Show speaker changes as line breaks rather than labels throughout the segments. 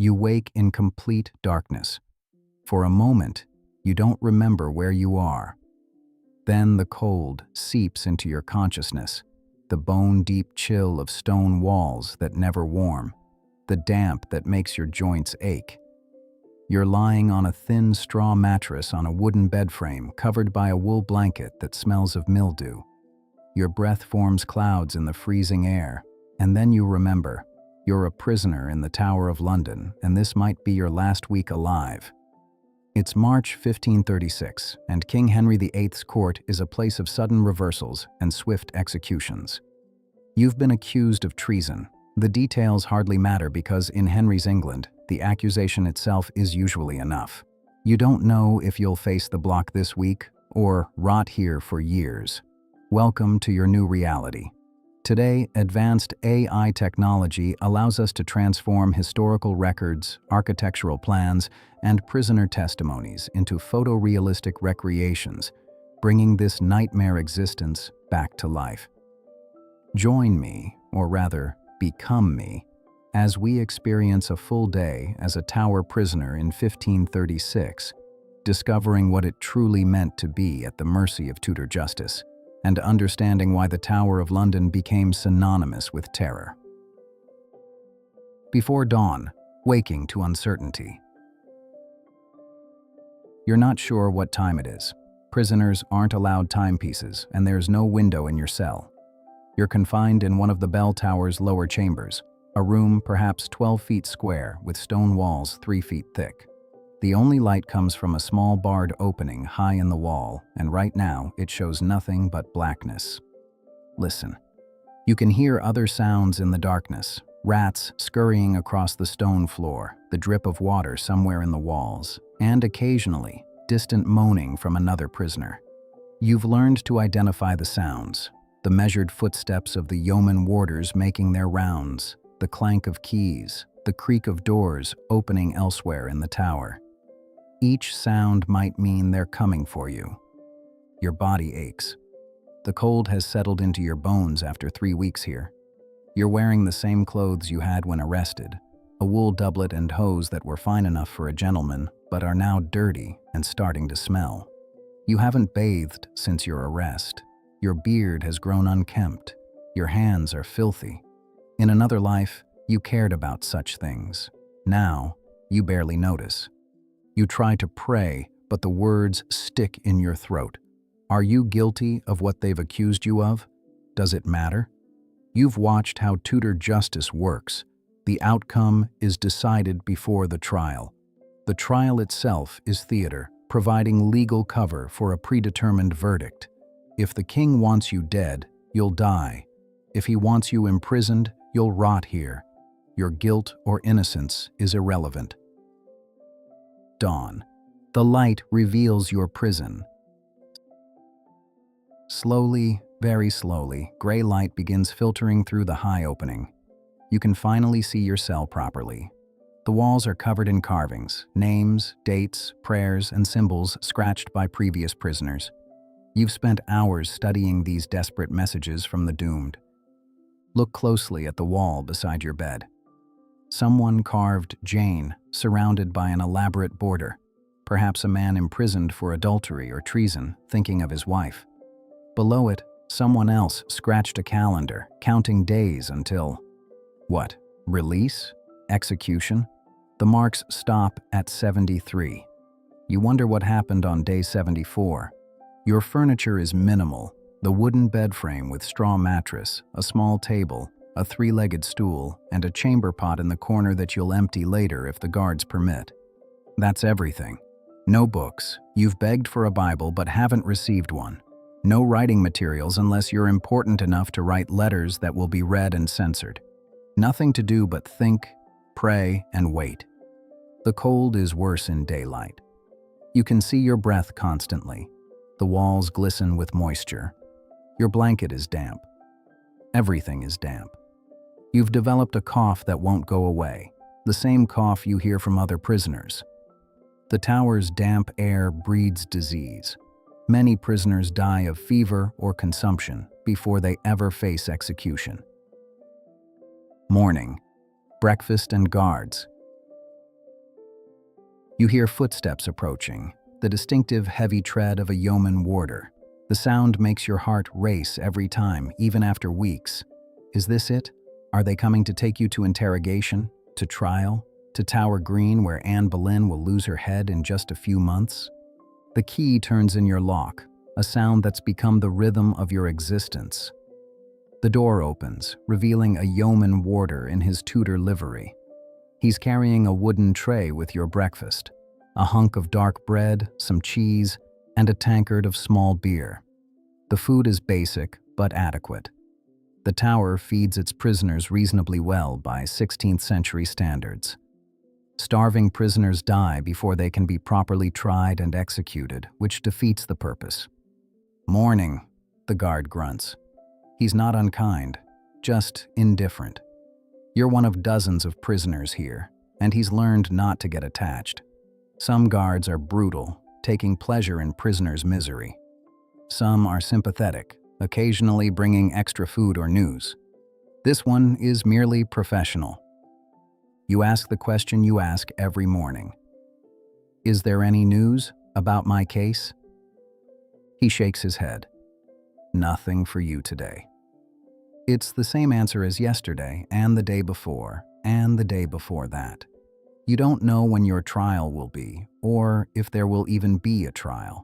You wake in complete darkness. For a moment, you don't remember where you are. Then the cold seeps into your consciousness, the bone-deep chill of stone walls that never warm, the damp that makes your joints ache. You're lying on a thin straw mattress on a wooden bed frame covered by a wool blanket that smells of mildew. Your breath forms clouds in the freezing air, and then you remember, you're a prisoner in the Tower of London, and this might be your last week alive. It's March 1536, and King Henry VIII's court is a place of sudden reversals and swift executions. You've been accused of treason. The details hardly matter because in Henry's England, the accusation itself is usually enough. You don't know if you'll face the block this week or rot here for years. Welcome to your new reality. Today, advanced AI technology allows us to transform historical records, architectural plans, and prisoner testimonies into photorealistic recreations, bringing this nightmare existence back to life. Join me, or rather, become me, as we experience a full day as a Tower prisoner in 1536, discovering what it truly meant to be at the mercy of Tudor justice, and understanding why the Tower of London became synonymous with terror. Before dawn, waking to uncertainty. You're not sure what time it is. Prisoners aren't allowed timepieces, and there's no window in your cell. You're confined in one of the bell tower's lower chambers, a room perhaps 12 feet square with stone walls 3 feet thick. The only light comes from a small barred opening high in the wall, and right now it shows nothing but blackness. Listen. You can hear other sounds in the darkness, rats scurrying across the stone floor, the drip of water somewhere in the walls, and occasionally, distant moaning from another prisoner. You've learned to identify the sounds, the measured footsteps of the yeoman warders making their rounds, the clank of keys, the creak of doors opening elsewhere in the tower. Each sound might mean they're coming for you. Your body aches. The cold has settled into your bones after 3 weeks here. You're wearing the same clothes you had when arrested, a wool doublet and hose that were fine enough for a gentleman, but are now dirty and starting to smell. You haven't bathed since your arrest. Your beard has grown unkempt. Your hands are filthy. In another life, you cared about such things. Now, you barely notice. You try to pray, but the words stick in your throat. Are you guilty of what they've accused you of? Does it matter? You've watched how Tudor justice works. The outcome is decided before the trial. The trial itself is theater, providing legal cover for a predetermined verdict. If the king wants you dead, you'll die. If he wants you imprisoned, you'll rot here. Your guilt or innocence is irrelevant. Dawn. The light reveals your prison. Slowly, very slowly, gray light begins filtering through the high opening. You can finally see your cell properly. The walls are covered in carvings, names, dates, prayers, and symbols scratched by previous prisoners. You've spent hours studying these desperate messages from the doomed. Look closely at the wall beside your bed. Someone carved Jane, surrounded by an elaborate border. Perhaps a man imprisoned for adultery or treason, thinking of his wife. Below it, someone else scratched a calendar, counting days until... what? Release? Execution? The marks stop at 73. You wonder what happened on day 74. Your furniture is minimal. The wooden bed frame with straw mattress, a small table, a 3-legged stool, and a chamber pot in the corner that you'll empty later if the guards permit. That's everything. No books. You've begged for a Bible but haven't received one. No writing materials unless you're important enough to write letters that will be read and censored. Nothing to do but think, pray, and wait. The cold is worse in daylight. You can see your breath constantly. The walls glisten with moisture. Your blanket is damp. Everything is damp. You've developed a cough that won't go away, the same cough you hear from other prisoners. The tower's damp air breeds disease. Many prisoners die of fever or consumption before they ever face execution. Morning. Breakfast and guards. You hear footsteps approaching, the distinctive heavy tread of a yeoman warder. The sound makes your heart race every time, even after weeks. Is this it? Are they coming to take you to interrogation, to trial, to Tower Green where Anne Boleyn will lose her head in just a few months? The key turns in your lock, a sound that's become the rhythm of your existence. The door opens, revealing a yeoman warder in his Tudor livery. He's carrying a wooden tray with your breakfast, a hunk of dark bread, some cheese, and a tankard of small beer. The food is basic, but adequate. The Tower feeds its prisoners reasonably well by 16th century standards. Starving prisoners die before they can be properly tried and executed, which defeats the purpose. "Morning," the guard grunts. He's not unkind, just indifferent. You're one of dozens of prisoners here, and he's learned not to get attached. Some guards are brutal, taking pleasure in prisoners' misery. Some are sympathetic, occasionally bringing extra food or news. This one is merely professional. You ask the question you ask every morning. "Is there any news about my case?" He shakes his head. "Nothing for you today." It's the same answer as yesterday, and the day before, and the day before that. You don't know when your trial will be, or if there will even be a trial.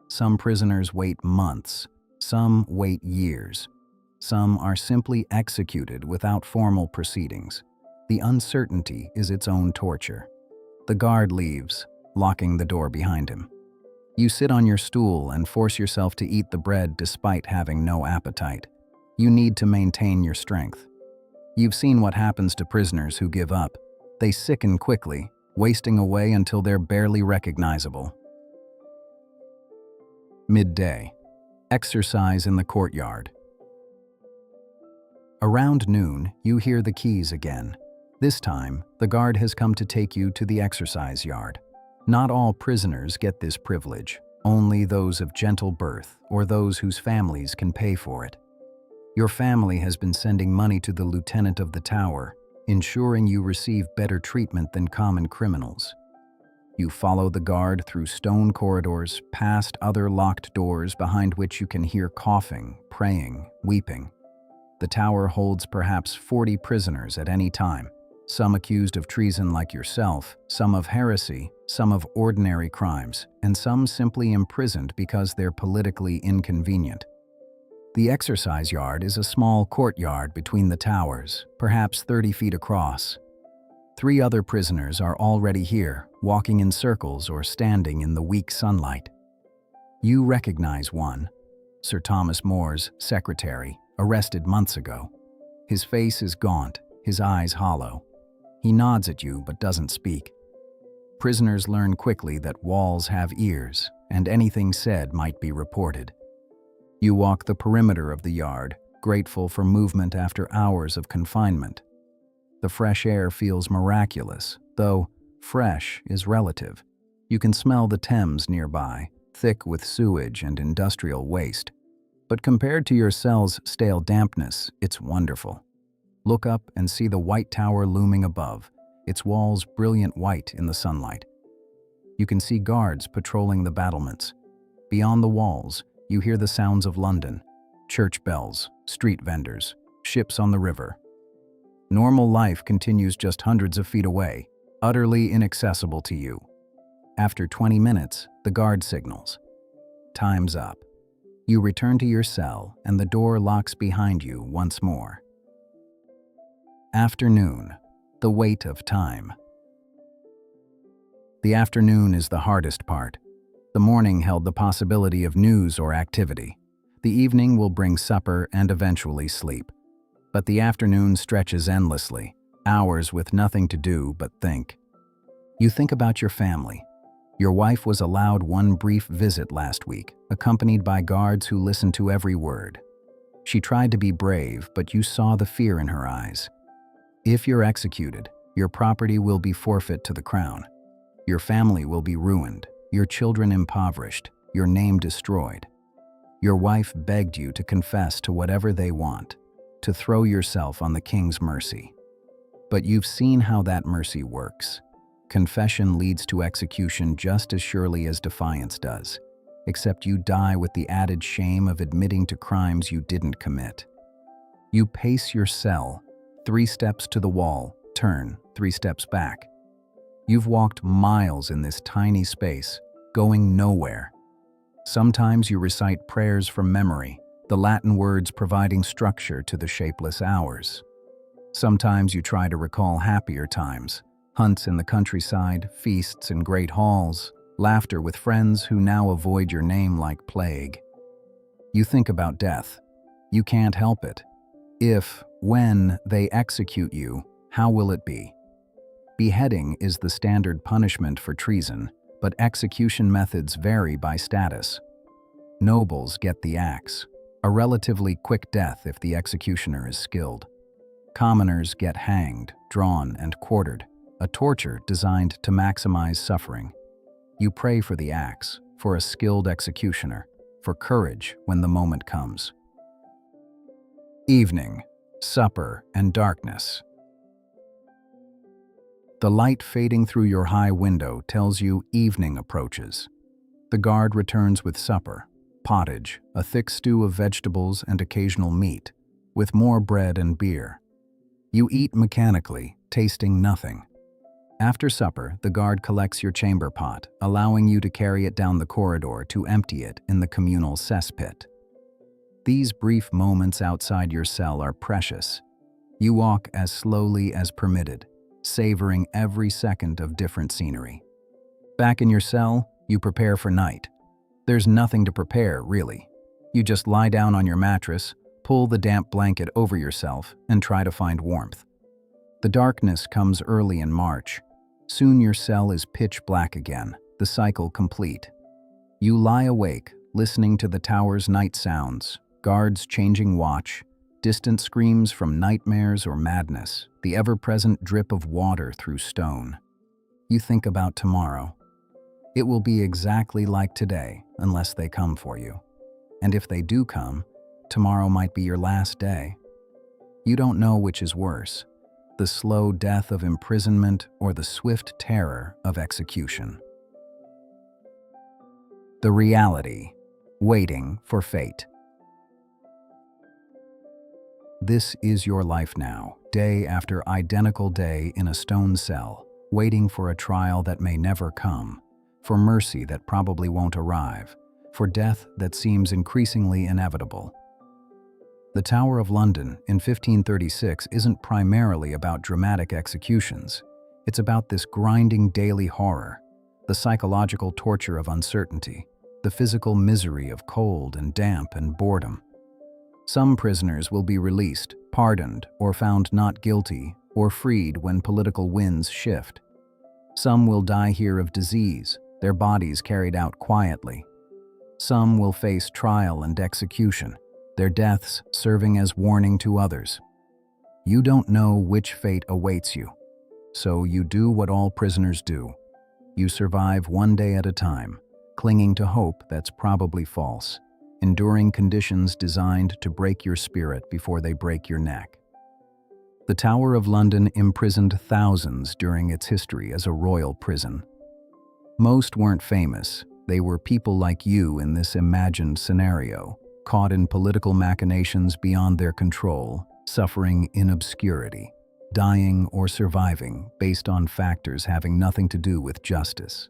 Some prisoners wait months, some wait years. Some are simply executed without formal proceedings. The uncertainty is its own torture. The guard leaves, locking the door behind him. You sit on your stool and force yourself to eat the bread despite having no appetite. You need to maintain your strength. You've seen what happens to prisoners who give up. They sicken quickly, wasting away until they're barely recognizable. Midday. Exercise in the courtyard. Around noon, you hear the keys again. This time, the guard has come to take you to the exercise yard. Not all prisoners get this privilege, only those of gentle birth or those whose families can pay for it. Your family has been sending money to the lieutenant of the Tower, ensuring you receive better treatment than common criminals. You follow the guard through stone corridors, past other locked doors behind which you can hear coughing, praying, weeping. The Tower holds perhaps 40 prisoners at any time, some accused of treason like yourself, some of heresy, some of ordinary crimes, and some simply imprisoned because they're politically inconvenient. The exercise yard is a small courtyard between the towers, perhaps 30 feet across. 3 other prisoners are already here, walking in circles or standing in the weak sunlight. You recognize one, Sir Thomas More's secretary, arrested months ago. His face is gaunt, his eyes hollow. He nods at you but doesn't speak. Prisoners learn quickly that walls have ears, and anything said might be reported. You walk the perimeter of the yard, grateful for movement after hours of confinement. The fresh air feels miraculous, though fresh is relative. You can smell the Thames nearby, thick with sewage and industrial waste. But compared to your cell's stale dampness, it's wonderful. Look up and see the White Tower looming above, its walls brilliant white in the sunlight. You can see guards patrolling the battlements. Beyond the walls, you hear the sounds of London, church bells, street vendors, ships on the river. Normal life continues just hundreds of feet away, utterly inaccessible to you. After 20 minutes, the guard signals. Time's up. You return to your cell, and the door locks behind you once more. Afternoon, the weight of time. The afternoon is the hardest part. The morning held the possibility of news or activity. The evening will bring supper and eventually sleep. But the afternoon stretches endlessly, hours with nothing to do but think. You think about your family. Your wife was allowed one brief visit last week, accompanied by guards who listened to every word. She tried to be brave, but you saw the fear in her eyes. If you're executed, your property will be forfeit to the crown. Your family will be ruined, your children impoverished, your name destroyed. Your wife begged you to confess to whatever they want, to throw yourself on the king's mercy. But you've seen how that mercy works. Confession leads to execution just as surely as defiance does, except you die with the added shame of admitting to crimes you didn't commit. You pace your cell, 3 steps to the wall, turn 3 steps back. You've walked miles in this tiny space, going nowhere. Sometimes you recite prayers from memory, the Latin words providing structure to the shapeless hours. Sometimes you try to recall happier times, hunts in the countryside, feasts in great halls, laughter with friends who now avoid your name like plague. You think about death. You can't help it. If, when they execute you, how will it be? Beheading is the standard punishment for treason, but execution methods vary by status. Nobles get the axe, a relatively quick death if the executioner is skilled. Commoners get hanged, drawn, and quartered, a torture designed to maximize suffering. You pray for the axe, for a skilled executioner, for courage when the moment comes. Evening, supper, and darkness. The light fading through your high window tells you evening approaches. The guard returns with supper, pottage, a thick stew of vegetables and occasional meat, with more bread and beer. You eat mechanically, tasting nothing. After supper, the guard collects your chamber pot, allowing you to carry it down the corridor to empty it in the communal cesspit. These brief moments outside your cell are precious. You walk as slowly as permitted, savoring every second of different scenery. Back in your cell, you prepare for night. There's nothing to prepare, really. You just lie down on your mattress, pull the damp blanket over yourself, and try to find warmth. The darkness comes early in March. Soon your cell is pitch black again, the cycle complete. You lie awake, listening to the tower's night sounds, guards changing watch, distant screams from nightmares or madness, the ever-present drip of water through stone. You think about tomorrow. It will be exactly like today, unless they come for you. And if they do come, tomorrow might be your last day. You don't know which is worse, the slow death of imprisonment or the swift terror of execution. The reality, waiting for fate. This is your life now, day after identical day in a stone cell, waiting for a trial that may never come, for mercy that probably won't arrive, for death that seems increasingly inevitable. The Tower of London in 1536 isn't primarily about dramatic executions. It's about this grinding daily horror, the psychological torture of uncertainty, the physical misery of cold and damp and boredom. Some prisoners will be released, pardoned, or found not guilty, or freed when political winds shift. Some will die here of disease, their bodies carried out quietly. Some will face trial and execution, their deaths serving as warning to others. You don't know which fate awaits you, so you do what all prisoners do. You survive one day at a time, clinging to hope that's probably false, enduring conditions designed to break your spirit before they break your neck. The Tower of London imprisoned thousands during its history as a royal prison. Most weren't famous. They were people like you in this imagined scenario, caught in political machinations beyond their control, suffering in obscurity, dying or surviving based on factors having nothing to do with justice.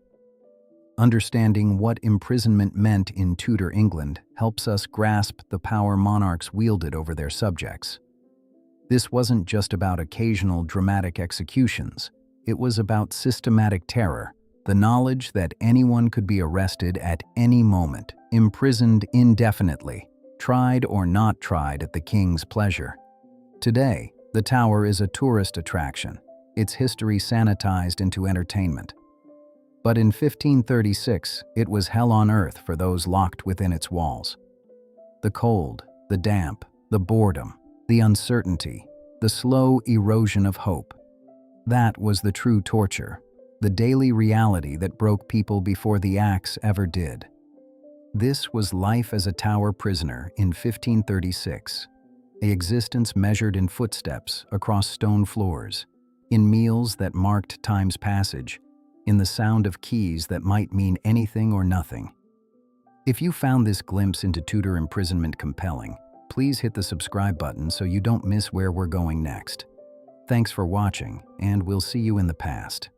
Understanding what imprisonment meant in Tudor England helps us grasp the power monarchs wielded over their subjects. This wasn't just about occasional dramatic executions. It was about systematic terror, the knowledge that anyone could be arrested at any moment, imprisoned indefinitely, tried or not tried at the king's pleasure. Today, the tower is a tourist attraction, its history sanitized into entertainment. But in 1536, it was hell on earth for those locked within its walls. The cold, the damp, the boredom, the uncertainty, the slow erosion of hope. That was the true torture, the daily reality that broke people before the axe ever did. This was life as a tower prisoner in 1536, an existence measured in footsteps across stone floors, in meals that marked time's passage, in the sound of keys that might mean anything or nothing. If you found this glimpse into Tudor imprisonment compelling, please hit the subscribe button so you don't miss where we're going next. Thanks for watching, and we'll see you in the past.